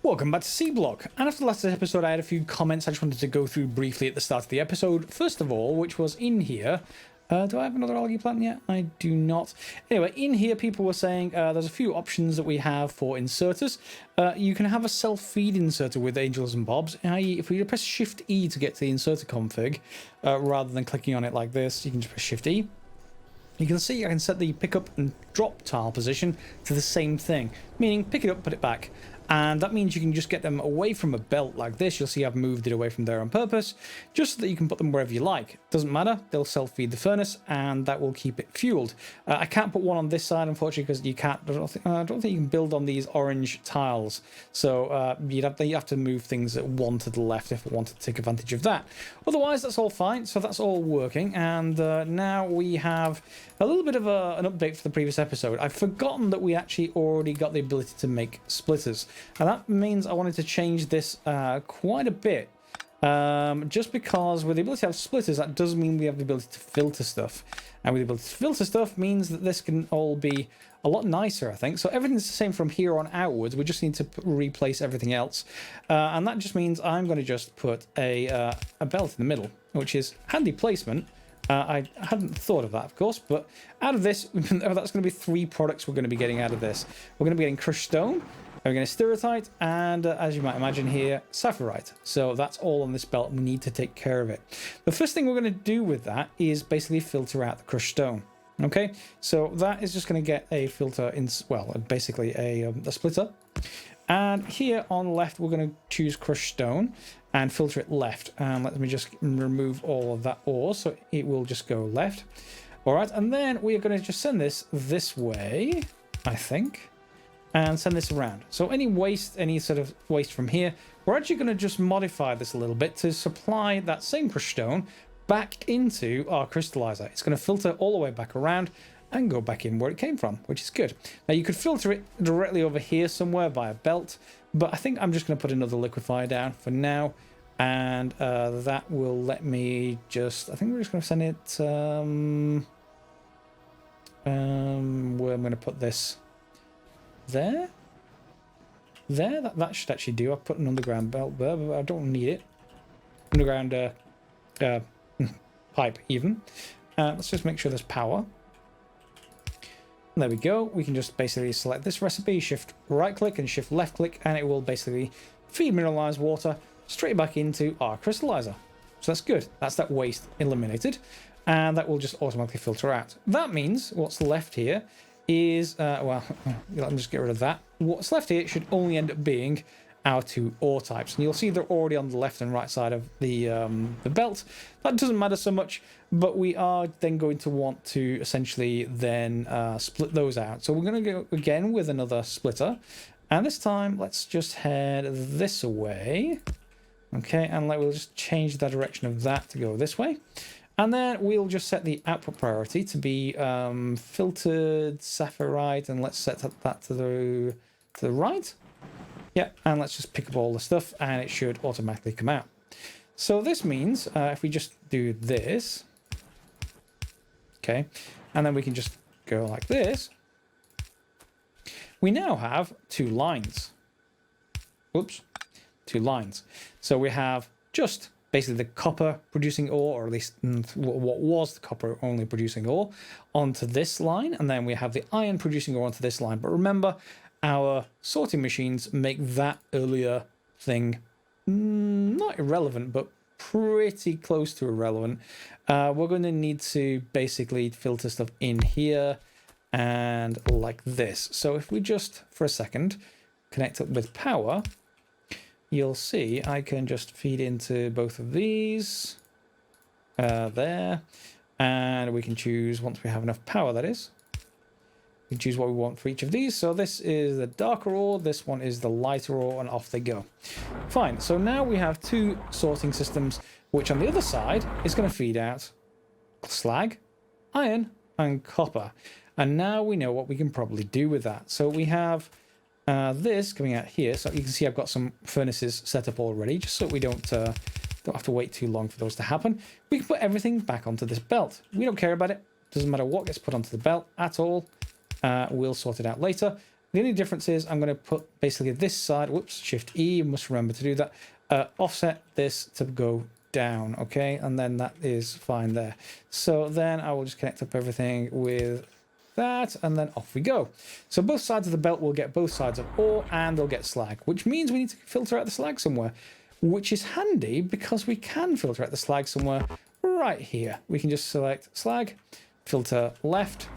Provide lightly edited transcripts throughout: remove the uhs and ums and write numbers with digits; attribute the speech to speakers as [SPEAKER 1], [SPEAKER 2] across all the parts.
[SPEAKER 1] Welcome back to Seablock, and after the last episode I had a few comments I just wanted to go through briefly at the start of the episode. First of all, which was in here, do I have another algae plant yet? I do not. Anyway, in here people were saying there's a few options that we have for inserters. You can have a self-feed inserter with Angels and Bobs, i.e. if we press Shift E to get to the inserter config, rather than clicking on it like this, you can just press Shift E. You can see I can set the pick up and drop tile position to the same thing, meaning pick it up, put it back. And that means you can just get them away from a belt like this. You'll see I've moved it away from there on purpose, just so that you can put them wherever you like. Doesn't matter, they'll self-feed the furnace, and that will keep it fueled. I can't put one on this side, unfortunately, because you can't. I don't think you can build on these orange tiles. So you have to move things one to the left if you want to take advantage of that. Otherwise, that's all fine. So that's all working. And now we have a little bit of an update for the previous episode. I've forgotten that we actually already got the ability to make splitters. And that means I wanted to change this quite a bit. Just because with the ability to have splitters, that does mean we have the ability to filter stuff. And with the ability to filter stuff means that this can all be a lot nicer, I think. So everything's the same from here on outwards. We just need to replace everything else. And that just means I'm going to just put a belt in the middle, which is handy placement. I hadn't thought of that, of course, but out of this, that's going to be 3 products we're going to be getting out of this. We're going to be getting crushed stone, we're going to stereotype, and as you might imagine here, sapphirite. So that's all on this belt. We need to take care of it. The first thing we're going to do with that is basically filter out the crushed stone. Okay, so that is just going to get a filter in, well, basically a splitter. And here on the left, we're going to choose crushed stone and filter it left. And let me just remove all of that ore, so it will just go left. All right, and then we are going to just send this way, I think, and send this around. So any sort of waste from here, we're actually going to just modify this a little bit to supply that same crushed stone back into our crystallizer. It's going to filter all the way back around and go back in where it came from, which is good. Now you could filter it directly over here somewhere by a belt, but I think I'm just going to put another liquefier down for now, and that will let me just, I think we're just going to send it where I'm going to put this there. That should actually do. I've put an underground belt there, but I don't need it. Underground pipe even. Let's just make sure there's power. There we go. We can just basically select this recipe, shift right click and shift left click, and it will basically feed mineralized water straight back into our crystallizer. So that's good. That's that waste eliminated, and that will just automatically filter out. That means what's left here is, well, let me just get rid of that. What's left here should only end up being our 2 ore types, and you'll see they're already on the left and right side of the belt. That doesn't matter so much, but we are then going to want to essentially then split those out. So we're going to go again with another splitter, and this time let's just head this way. Okay, and we'll just change the direction of that to go this way, and then we'll just set the output priority to be filtered sapphirite, and let's set that to the right. Yeah, and let's just pick up all the stuff, and it should automatically come out. So this means if we just do this, okay, and then we can just go like this, we now have 2 lines. Oops, 2 lines. So we have just basically the copper producing ore, or at least what was the copper only producing ore, onto this line, and then we have the iron producing ore onto this line. But remember, our sorting machines make that earlier thing not irrelevant, but pretty close to irrelevant. We're going to need to basically filter stuff in here and like this. So if we just, for a second, connect up with power, you'll see I can just feed into both of these there, and we can choose, once we have enough power, that is, we can choose what we want for each of these. So this is the darker ore, this one is the lighter ore, and off they go. Fine, so now we have 2 sorting systems, which on the other side is going to feed out slag, iron, and copper. And now we know what we can probably do with that. So we have this coming out here. So you can see I've got some furnaces set up already, just so we don't have to wait too long for those to happen. We can put everything back onto this belt. We don't care about it. Doesn't matter what gets put onto the belt at all. We'll sort it out later. The only difference is I'm going to put basically this side, whoops, Shift E, must remember to do that, offset this to go down, okay? And then that is fine there. So then I will just connect up everything with that, and then off we go. So both sides of the belt will get both sides of ore, and they'll get slag, which means we need to filter out the slag somewhere, which is handy because we can filter out the slag somewhere right here. We can just select slag, filter left,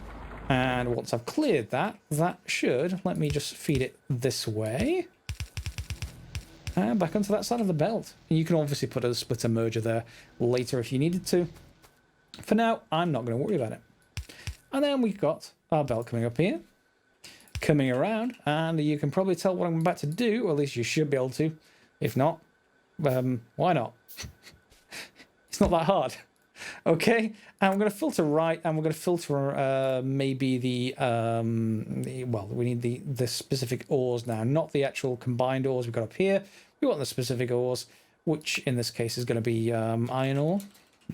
[SPEAKER 1] and once I've cleared that, that should let me just feed it this way and back onto that side of the belt. You can obviously put a splitter merger there later if you needed to. For now, I'm not going to worry about it. And then we've got our belt coming up here, coming around, and you can probably tell what I'm about to do, or at least you should be able to. If not, why not? It's not that hard. Okay, and we're going to filter right, and we're going to filter maybe well, we need the specific ores now, not the actual combined ores we've got up here. We want the specific ores, which in this case is going to be iron ore.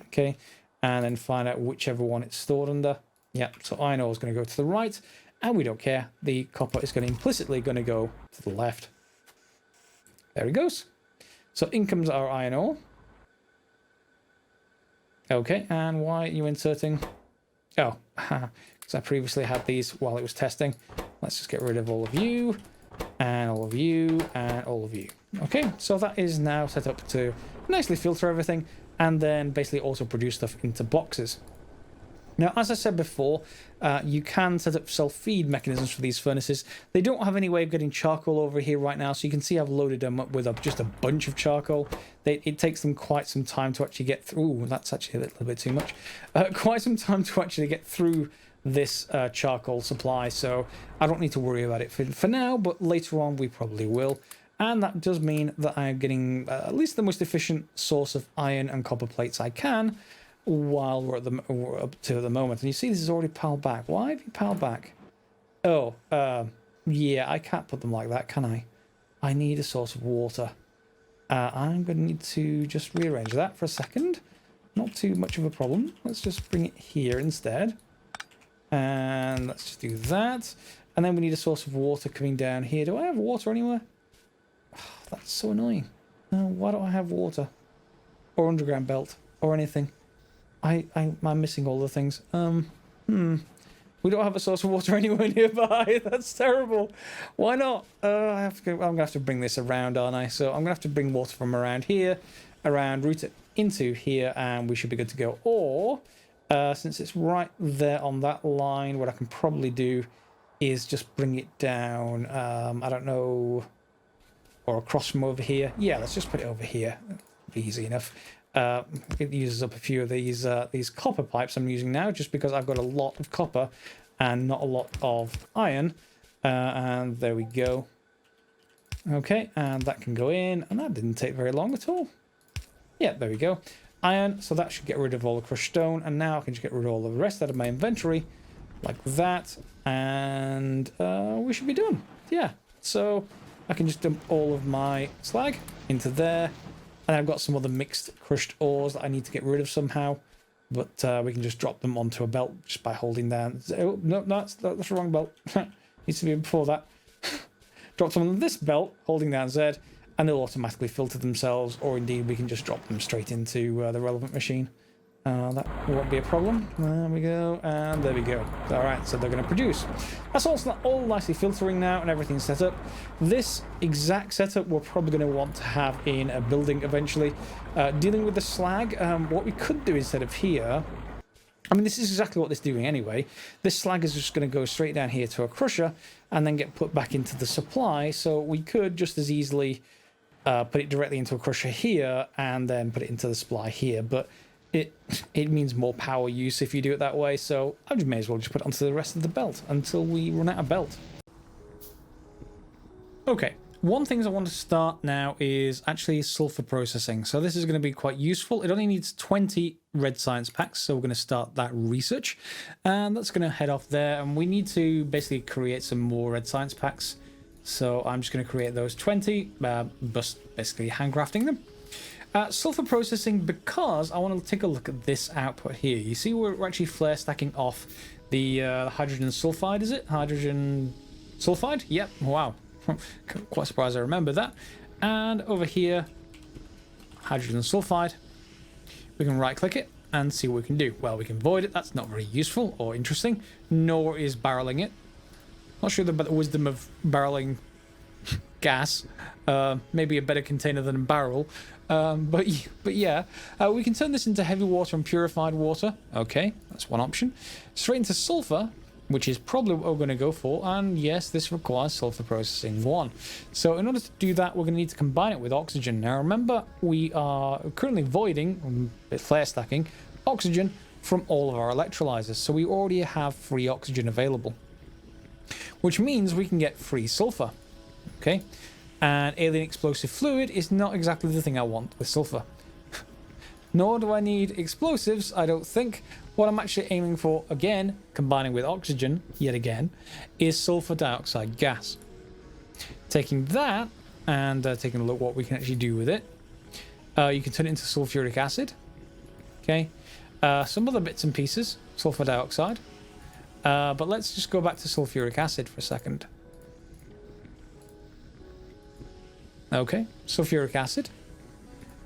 [SPEAKER 1] Okay, and then find out whichever one it's stored under. Yeah, so iron ore is going to go to the right, and we don't care. The copper is going to implicitly going to go to the left. There it goes. So in comes our iron ore. Okay, and why are you inserting? Oh, because I previously had these while it was testing. Let's just get rid of all of you, and all of you, and all of you. Okay, so that is now set up to nicely filter everything, and then basically also produce stuff into boxes. Now, as I said before, you can set up self-feed mechanisms for these furnaces. They don't have any way of getting charcoal over here right now, so you can see I've loaded them up with just a bunch of charcoal. It takes them quite some time to actually get through. Ooh, that's actually a little bit too much. Quite some time to actually get through this charcoal supply, so I don't need to worry about it for now, but later on we probably will. And that does mean that I'm getting at least the most efficient source of iron and copper plates I can, while we're up to the moment. And you see this is already piled back. Why have you piled back? Oh, yeah, I can't put them like that, can I? I need a source of water. I'm going to need to just rearrange that for a second. Not too much of a problem. Let's just bring it here instead. And let's just do that. And then we need a source of water coming down here. Do I have water anywhere? Oh, that's so annoying. Why don't I have water? Or underground belt? Or anything? I'm missing all the things. We don't have a source of water anywhere nearby. That's terrible. Why not? I'm going to have to bring this around, aren't I? So I'm going to have to bring water from around here, route it into here, and we should be good to go. Or, since it's right there on that line, what I can probably do is just bring it down, I don't know, or across from over here. Yeah, let's just put it over here. Be easy enough. It uses up a few of these copper pipes I'm using now, just because I've got a lot of copper and not a lot of iron. And there we go. Okay, and that can go in, and that didn't take very long at all. Yeah, there we go. Iron, so that should get rid of all the crushed stone, and now I can just get rid of all of the rest out of my inventory, like that, and we should be done. Yeah, so I can just dump all of my slag into there. And I've got some other mixed crushed ores that I need to get rid of somehow. But we can just drop them onto a belt just by holding down. Oh, no, that's the wrong belt. Needs to be before that. Drop them on this belt, holding down Z, and they'll automatically filter themselves. Or indeed, we can just drop them straight into the relevant machine. That won't be a problem. There we go, and there we go. All right, so they're going to produce. That's all nicely filtering now, and everything's set up. This exact setup we're probably going to want to have in a building eventually. Dealing with the slag, what we could do instead of here, I mean, this is exactly what this is doing anyway. This slag is just going to go straight down here to a crusher and then get put back into the supply. So we could just as easily put it directly into a crusher here and then put it into the supply here, but it means more power use if you do it that way, so I may as well just put it onto the rest of the belt until we run out of belt. Okay, one thing I want to start now is actually sulfur processing. So this is going to be quite useful. It only needs 20 red science packs, so we're going to start that research, and that's going to head off there, and we need to basically create some more red science packs. So I'm just going to create those 20, basically handcrafting them. Sulfur processing, because I want to take a look at this output here. You see we're actually flare stacking off the hydrogen sulfide, is it? Hydrogen sulfide. Yep, wow. Quite surprised I remember that. And over here, hydrogen sulfide. We can right click it and see what we can do. Well, we can void it. That's not very useful or interesting, nor is barreling it. Not sure about the wisdom of barreling gas. Maybe a better container than a barrel. But yeah, we can turn this into heavy water and purified water. Okay, that's one option. Straight into sulfur, which is probably what we're going to go for. And yes, this requires sulfur processing 1. So in order to do that, we're going to need to combine it with oxygen. Now remember, we are currently voiding, a bit flare stacking, oxygen from all of our electrolyzers. So we already have free oxygen available, which means we can get free sulfur. Okay, and alien explosive fluid is not exactly the thing I want with sulfur. Nor do I need explosives, I don't think. What I'm actually aiming for, again, combining with oxygen, yet again, is sulfur dioxide gas. Taking that, and taking a look what we can actually do with it. You can turn it into sulfuric acid. Okay. Some other bits and pieces, sulfur dioxide. But let's just go back to sulfuric acid for a second. Okay, sulfuric acid.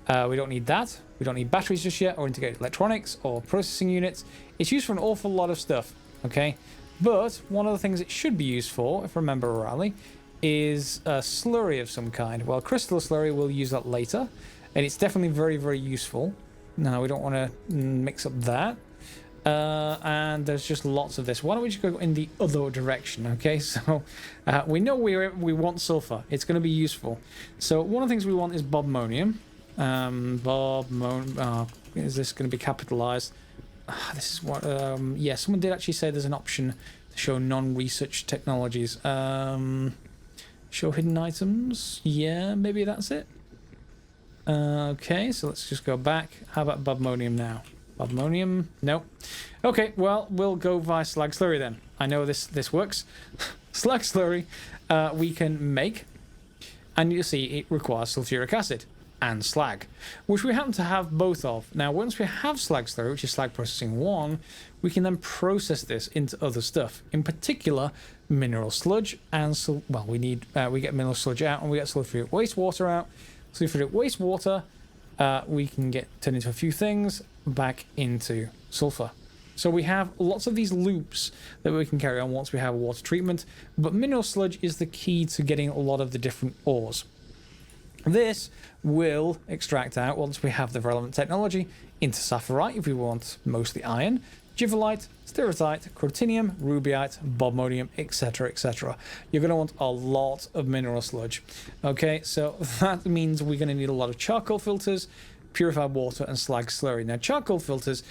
[SPEAKER 1] We don't need that. We don't need batteries just yet, or integrated electronics, or processing units. It's used for an awful lot of stuff, okay? But one of the things it should be used for, if I remember rightly, is a slurry of some kind. Well, crystal slurry, we'll use that later, and it's definitely very, very useful. No, we don't want to mix up that. And there's just lots of this. Why don't we just go in the other direction, okay? So we know we want sulfur. It's going to be useful. So one of the things we want is bobmonium. Is this going to be capitalized? This is what, yeah, someone did actually say there's an option to show non-research technologies. Show hidden items. Yeah, maybe that's it. Okay, so let's just go back. How about bobmonium now? Bobmonium? No. Okay, well, we'll go via slag slurry then. I know this works. Slag slurry we can make, and you'll see it requires sulfuric acid and slag, which we happen to have both of. Now, once we have slag slurry, which is slag processing 1, we can then process this into other stuff. In particular, mineral sludge and well, we get mineral sludge out and we get sulfuric wastewater out. Sulfuric wastewater we can get turned into a few things back into sulfur. So we have lots of these loops that we can carry on once we have water treatment, but mineral sludge is the key to getting a lot of the different ores. This will extract out, once we have the relevant technology, into sapphirite if we want mostly iron, givelite, stereotyte, crotinium, rubyite, bobmonium, etc, etc. You're going to want a lot of mineral sludge. Okay, so that means we're going to need a lot of charcoal filters, purified water, and slag slurry. Now, charcoal filters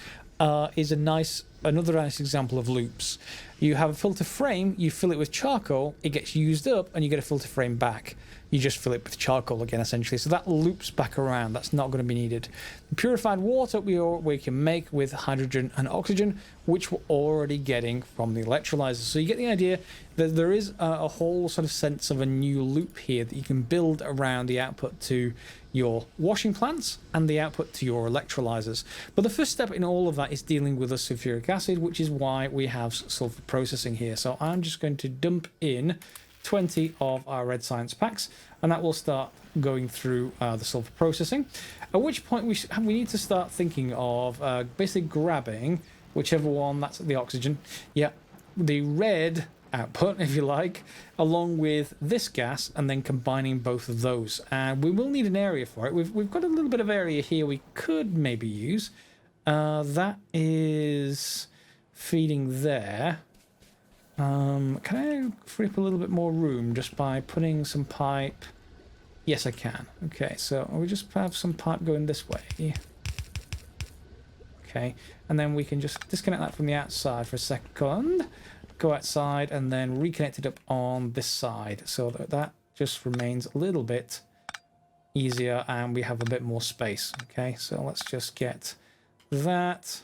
[SPEAKER 1] is another nice example of loops. You have a filter frame, you fill it with charcoal, it gets used up, and you get a filter frame back. You just fill it with charcoal again, essentially. So that loops back around. That's not going to be needed. The purified water we can make with hydrogen and oxygen, which we're already getting from the electrolyzers. So you get the idea that there is a whole sort of sense of a new loop here that you can build around the output to your washing plants and the output to your electrolyzers. But the first step in all of that is dealing with the sulfuric acid, which is why we have sulfur processing here. So I'm just going to dump in 20 of our red science packs, and that will start going through the sulfur processing, at which point we need to start thinking of basically grabbing whichever one, that's the oxygen, yeah, the red output, if you like, along with this gas, and then combining both of those. And we will need an area for it. We've got a little bit of area here we could maybe use. That is feeding there. Can I free up a little bit more room just by putting some pipe? Yes, I can. Okay, so we just have some pipe going this way. Okay, and then we can just disconnect that from the outside for a second, go outside, and then reconnect it up on this side so that that just remains a little bit easier and we have a bit more space. Okay, so let's just get that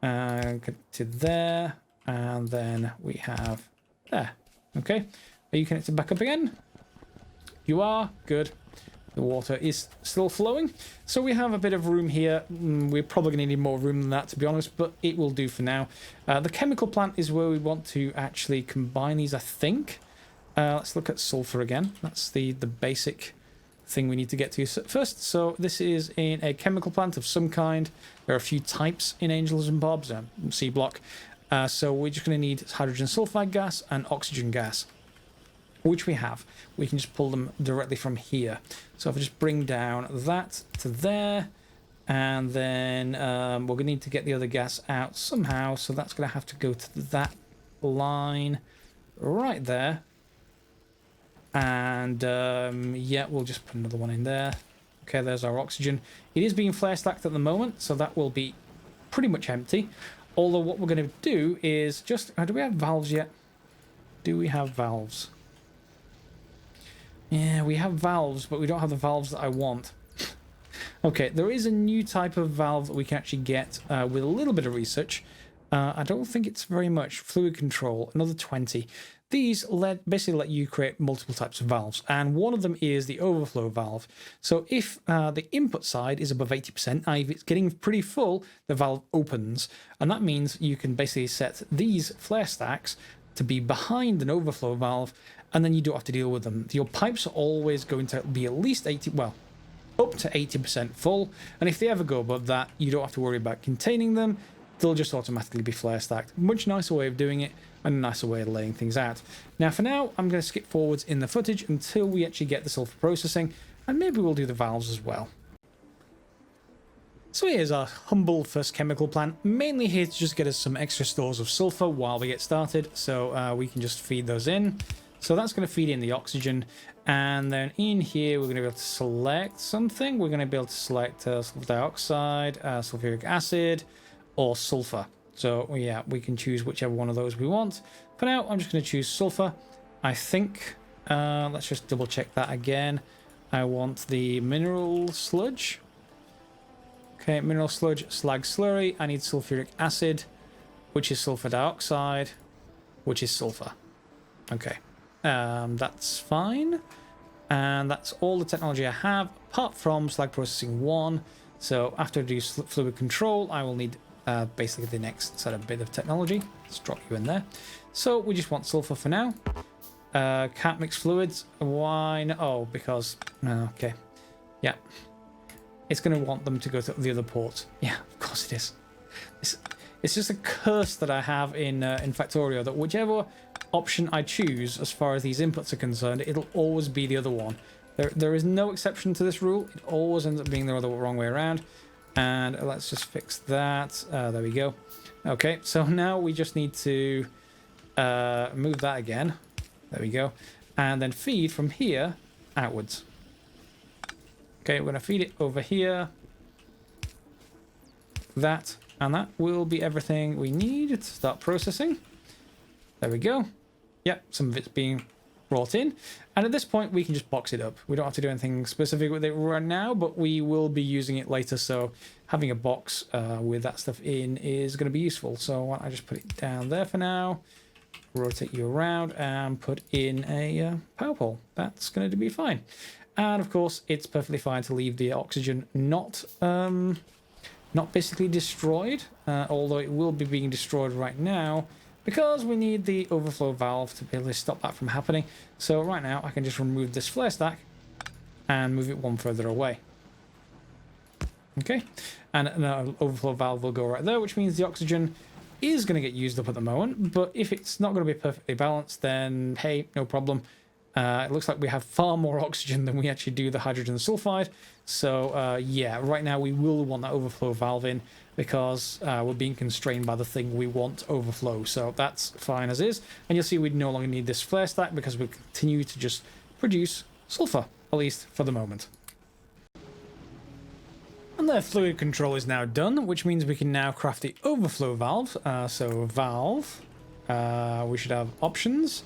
[SPEAKER 1] to there. And then we have there. Okay. Are you connected back up again? You are. Good. The water is still flowing. So we have a bit of room here. We're probably going to need more room than that, to be honest, but it will do for now. The chemical plant is where we want to actually combine these, I think. Let's look at sulfur again. That's the basic thing we need to get to first. So this is in a chemical plant of some kind. There are a few types in Angels and Bobs, Seablock. So we're just going to need hydrogen sulfide gas and oxygen gas, which we have. We can just pull them directly from here. So if I just bring down that to there, and then we're going to need to get the other gas out somehow. So that's going to have to go to that line right there. And yeah, we'll just put another one in there. Okay, there's our oxygen. It is being flare stacked at the moment, so that will be pretty much empty. Although what we're going to do is just... do we have valves yet? Do we have valves? Yeah, we have valves, but we don't have the valves that I want. Okay, there is a new type of valve that we can actually get with a little bit of research. I don't think it's very much. Fluid control, another 20. These basically let you create multiple types of valves, and one of them is the overflow valve. So if the input side is above 80%, if it's getting pretty full, the valve opens, and that means you can basically set these flare stacks to be behind an overflow valve, and then you don't have to deal with them. Your pipes are always going to be at least 80, well, up to 80% full, and if they ever go above that, you don't have to worry about containing them. They'll just automatically be flare stacked. Much nicer way of doing it, and a nicer way of laying things out. Now for now, I'm going to skip forwards in the footage until we actually get the sulfur processing, and maybe we'll do the valves as well. So here's our humble first chemical plant, mainly here to just get us some extra stores of sulfur while we get started, so we can just feed those in. So that's going to feed in the oxygen, and then in here we're going to be able to select something. We're going to be able to select sulfur dioxide, sulfuric acid, or sulfur. So yeah, we can choose whichever one of those we want. For now, I'm just going to choose sulfur. I think, let's just double check that again. I want the mineral sludge. Okay, mineral sludge, slag slurry. I need sulfuric acid, which is sulfur dioxide, which is sulfur. Okay, that's fine. And that's all the technology I have, apart from slag processing 1. So after I do fluid control, I will need basically the next sort of bit of technology. Let's drop you in there. So we just want sulfur for now. Can't mix fluids. Why? No? Oh, because... okay. Yeah. It's going to want them to go to the other port. Yeah, of course it is. It's just a curse that I have in Factorio, that whichever option I choose as far as these inputs are concerned, it'll always be the other one. There is no exception to this rule. It always ends up being the wrong way around. And let's just fix that. There we go. Okay, so now we just need to move that again. There we go. And then feed from here outwards. Okay, we're going to feed it over here. That, and that will be everything we need to start processing. There we go. Yep, some of it's being brought in. And at this point, we can just box it up. We don't have to do anything specific with it right now, but we will be using it later. So having a box with that stuff in is going to be useful. So why don't I just put it down there for now, rotate you around, and put in a power pole. That's going to be fine. And of course, it's perfectly fine to leave the oxygen not basically destroyed, although it will be being destroyed right now, because we need the overflow valve to be able to stop that from happening. So right now I can just remove this flare stack and move it one further away. Okay, and an overflow valve will go right there, which means the oxygen is going to get used up at the moment. But if it's not going to be perfectly balanced, then hey, no problem. It looks like we have far more oxygen than we actually do the hydrogen sulfide. So yeah, right now we will want that overflow valve in, because we're being constrained by the thing we want overflow. So that's fine as is. And you'll see we no longer need this flare stack, because we continue to just produce sulfur, at least for the moment. And the fluid control is now done, which means we can now craft the overflow valve. So valve, we should have options.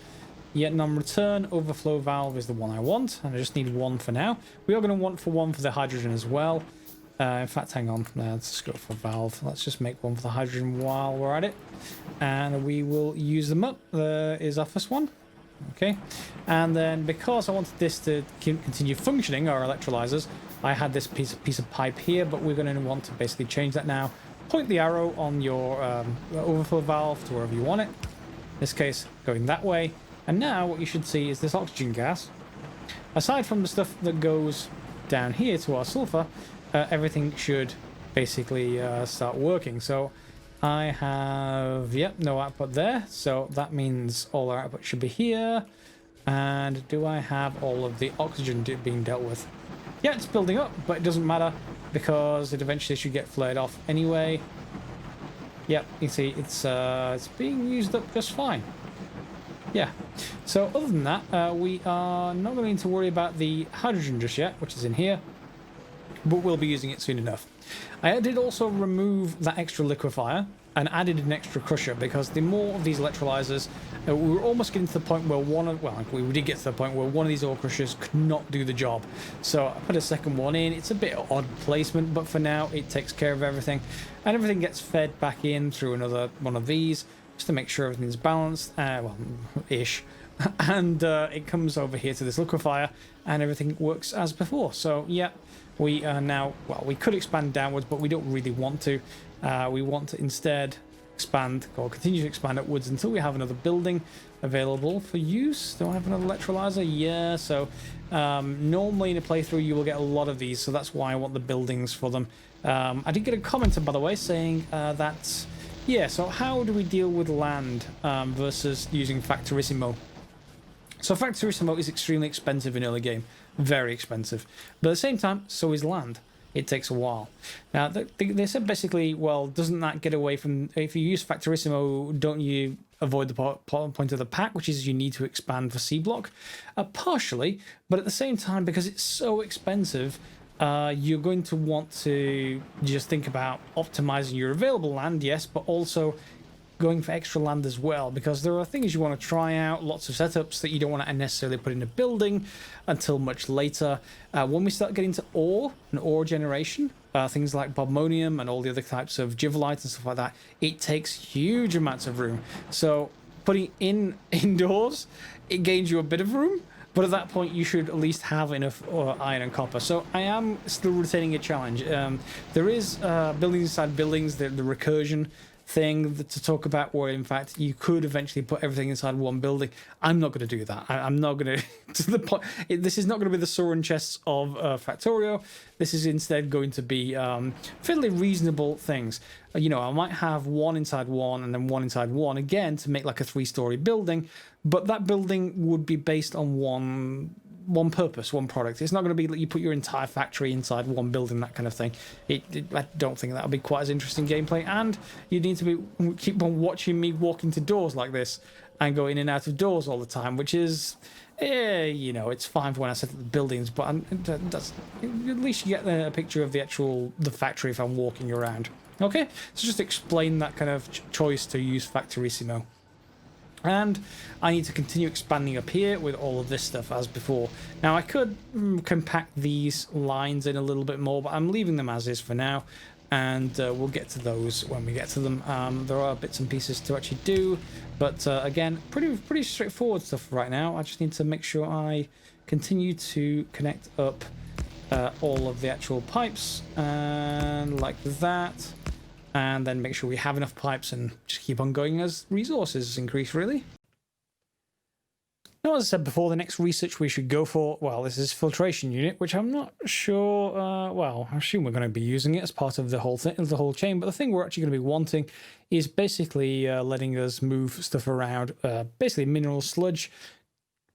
[SPEAKER 1] Yet non-return overflow valve is the one I want, and I just need one for now. We are going to want one for the hydrogen as well. In fact, hang on, let's just go for valve. Let's just make one for the hydrogen while we're at it, and we will use them up. There is our first one. Okay, and then because I wanted this to continue functioning, our electrolyzers, I had this piece of pipe here, but we're going to want to basically change that now. Point the arrow on your overflow valve to wherever you want it. In this case, going that way. And now what you should see is this oxygen gas. Aside from the stuff that goes down here to our sulfur, everything should basically start working. So I have, yep, no output there. So that means all our output should be here. And do I have all of the oxygen being dealt with? Yeah, it's building up, but it doesn't matter because it eventually should get flared off anyway. Yep, you see, it's being used up just fine. Yeah. So other than that, we are not going to worry about the hydrogen just yet, which is in here, but we'll be using it soon enough. I did also remove that extra liquefier and added an extra crusher because the more of these electrolyzers, we were almost getting to the point where we did get to the point where one of these ore crushers could not do the job. So I put a second one in. It's a bit odd placement, but for now it takes care of everything, and everything gets fed back in through another one of these just to make sure everything's balanced, well, ish. And it comes over here to this liquefier and everything works as before. So yeah, we are now, well, we could expand downwards, but we don't really want to. We want to instead expand, or continue to expand upwards until we have another building available for use. Do I have another electrolyzer? Yeah, so normally in a playthrough you will get a lot of these, so that's why I want the buildings for them. I did get a comment, by the way, saying that, yeah, so how do we deal with land versus using Factorissimo? So Factorissimo is extremely expensive in early game, very expensive, but at the same time, so is land. It takes a while. Now, they said basically, well, doesn't that get away from, if you use Factorissimo, don't you avoid the point of the pack, which is you need to expand for Seablock? Partially, but at the same time, because it's so expensive, you're going to want to just think about optimizing your available land, yes, but also going for extra land as well, because there are things you want to try out, lots of setups that you don't want to necessarily put in a building until much later. When we start getting to ore and ore generation, things like bobmonium and all the other types of givelite and stuff like that, it takes huge amounts of room. So putting indoors, it gains you a bit of room, but at that point you should at least have enough iron and copper. So I am still retaining a challenge. There is buildings inside buildings, the recursion thing to talk about, where in fact you could eventually put everything inside one building. I'm not going to do that. I'm not going to the point. This is not going to be the Soren chests of Factorio. This is instead going to be fairly reasonable things. You know, I might have one inside one and then one inside one again to make like a 3-story building, but that building would be based on one purpose, one product. It's not going to be like you put your entire factory inside one building, that kind of thing. I don't think that would be quite as interesting gameplay, and you need to keep on watching me walk into doors like this and go in and out of doors all the time, which is, you know, it's fine for when I set up the buildings, but at least you get a picture of the factory if I'm walking around. Okay, so just explain that kind of choice to use Factorissimo. And I need to continue expanding up here with all of this stuff as before. Now I could compact these lines in a little bit more, but I'm leaving them as is for now, and we'll get to those when we get to them. There are bits and pieces to actually do, but again, pretty straightforward stuff right now. I just need to make sure I continue to connect up all of the actual pipes, and like that. And then make sure we have enough pipes and just keep on going as resources increase, really. Now, as I said before, the next research we should go for, well, this is filtration unit, which I'm not sure, well, I assume we're going to be using it as part of the whole thing, the whole chain, but the thing we're actually going to be wanting is basically letting us move stuff around, basically mineral sludge,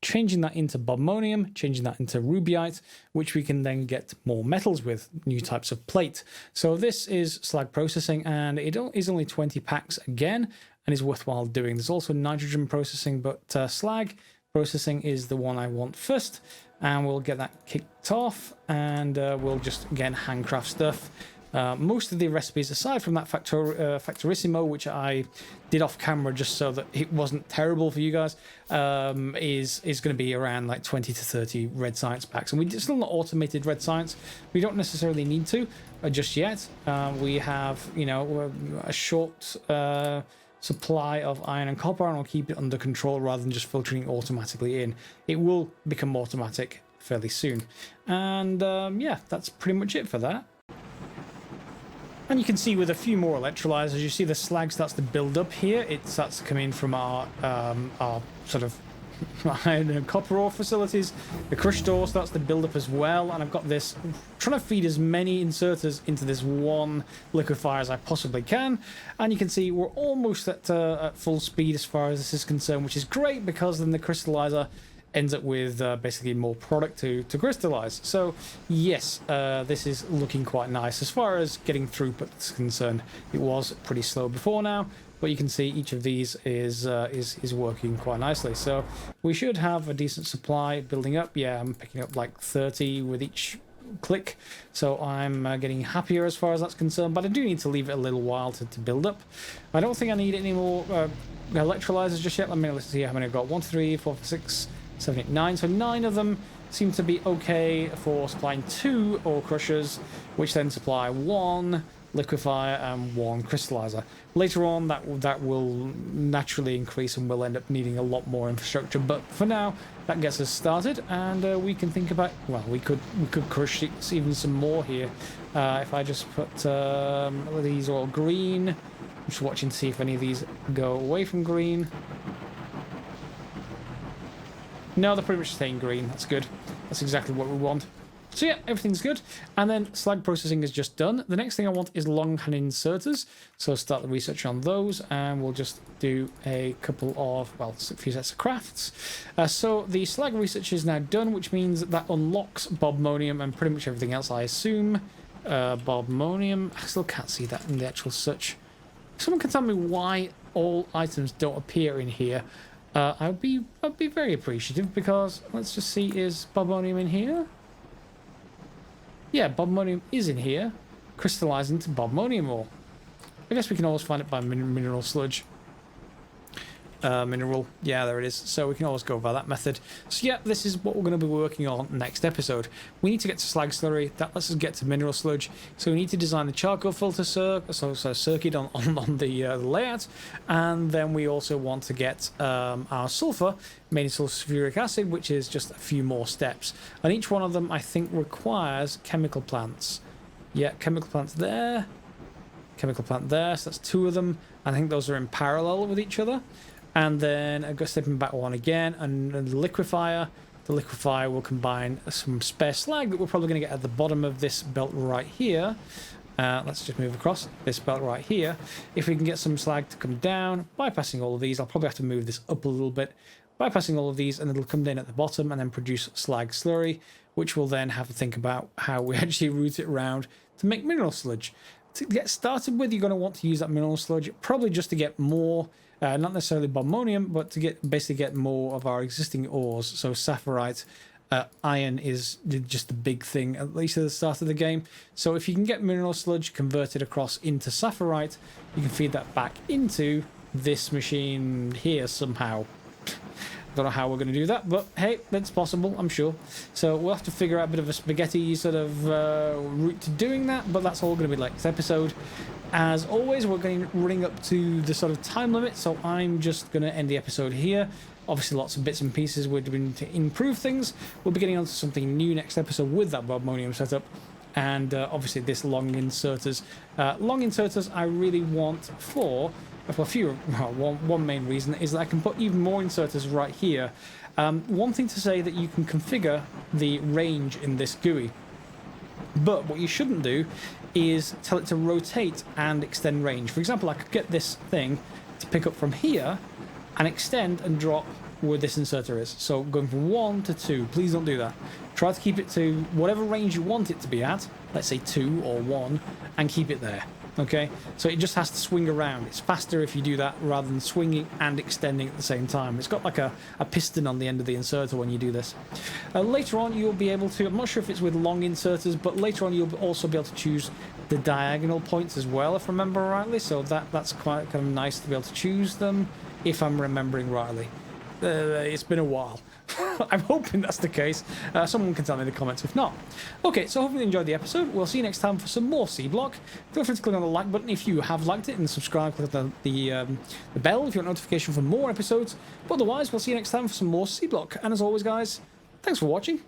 [SPEAKER 1] changing that into bobmonium, changing that into rubyite, which we can then get more metals with, new types of plate. So this is slag processing, and it is only 20 packs again, and is worthwhile doing. There's also nitrogen processing, but slag processing is the one I want first, and we'll get that kicked off, and we'll just, again, handcraft stuff. Most of the recipes, aside from that Factorissimo, which I did off camera just so that it wasn't terrible for you guys, is going to be around like 20 to 30 red science packs. And we're still not automated red science. We don't necessarily need to just yet. We have, you know, a short supply of iron and copper, and I'll keep it under control rather than just filtering automatically in. It will become automatic fairly soon. And yeah, that's pretty much it for that. And you can see with a few more electrolyzers, you see the slag starts to build up here. It starts to come in from our sort of the copper ore facilities. The crushed ore starts to build up as well, and I've got this trying to feed as many inserters into this one liquefier as I possibly can. And you can see we're almost at full speed as far as this is concerned, which is great because then the crystallizer ends up with basically more product to crystallize. So yes, this is looking quite nice as far as getting throughput is concerned. It was pretty slow before now, but you can see each of these is working quite nicely. So we should have a decent supply building up. Yeah, I'm picking up like 30 with each click, so I'm getting happier as far as that's concerned, but I do need to leave it a little while to build up. I don't think I need any more electrolyzers just yet. Let's see how many I've got. 1, 2, 3, 4, 5, 6, 7, 8, 9. So 9 of them seem to be okay for supplying 2 ore crushers, which then supply 1 liquefier and 1 crystallizer. Later on, that will naturally increase, and we'll end up needing a lot more infrastructure. But for now, that gets us started, and we can think about, well, we could crush even some more here. If I just put these all green, I'm just watching to see if any of these go away from green. No, they're pretty much staying green. That's good. That's exactly what we want. So yeah, everything's good. And then slag processing is just done. The next thing I want is longhand inserters. So start the research on those, and we'll just do a couple of, well, a few sets of crafts. So the slag research is now done, which means that unlocks bobmonium and pretty much everything else, I assume. Bobmonium, I still can't see that in the actual search. Someone can tell me why all items don't appear in here. I'd be very appreciative, because let's just see, is bobmonium in here? Yeah, bobmonium is in here, crystallizing to bobmonium ore. I guess we can always find it by mineral sludge. Mineral, yeah, there it is. So we can always go by that method. So yeah, this is what we're going to be working on next episode. We need to get to slag slurry. That lets us get to mineral sludge. So we need to design the charcoal filter circuit on the layout, and then we also want to get our sulfur made into sulfuric acid, which is just a few more steps. And each one of them, I think, requires chemical plants. Yeah, chemical plants there, chemical plant there. So that's 2 of them. I think those are in parallel with each other. And then I go stepping back 1 again, and the liquefier. The liquefier will combine some spare slag that we're probably going to get at the bottom of this belt right here. Let's just move across this belt right here. If we can get some slag to come down, bypassing all of these, I'll probably have to move this up a little bit. Bypassing all of these, and it'll come down at the bottom and then produce slag slurry, which we'll then have to think about how we actually route it around to make mineral sludge. To get started with, you're going to want to use that mineral sludge, probably just to get more. Not necessarily bobmonium, but to basically get more of our existing ores. So sapphirite, iron is just the big thing, at least at the start of the game. So if you can get mineral sludge converted across into sapphirite, you can feed that back into this machine here somehow. Don't know how we're going to do that, but hey, that's possible, I'm sure. So we'll have to figure out a bit of a spaghetti sort of route to doing that, but that's all going to be like this episode. As always, we're running up to the sort of time limit, so I'm just going to end the episode here. Obviously, lots of bits and pieces we're doing to improve things. We'll be getting onto something new next episode with that bobmonium setup. And obviously, this long inserters. Long inserters I really want for... one main reason is that I can put even more inserters right here. One thing to say that you can configure the range in this GUI, but what you shouldn't do is tell it to rotate and extend range. For example, I could get this thing to pick up from here and extend and drop where this inserter is. So going from 1 to 2, please don't do that. Try to keep it to whatever range you want it to be at, let's say 2 or 1, and keep it there. Okay, so it just has to swing around. It's faster if you do that rather than swinging and extending at the same time. It's got like a piston on the end of the inserter when you do this. Later on, you'll be able to, I'm not sure if it's with long inserters, but later on you'll also be able to choose the diagonal points as well, if I remember rightly. So that's quite kind of nice to be able to choose them, if I'm remembering rightly. It's been a while. I'm hoping that's the case. Someone can tell me in the comments if not. Okay, so hopefully you enjoyed the episode. We'll see you next time for some more Seablock. Feel free to click on the like button if you have liked it, and subscribe. Click on the bell if you want notification for more episodes. But otherwise, we'll see you next time for some more Seablock. And as always, guys, thanks for watching.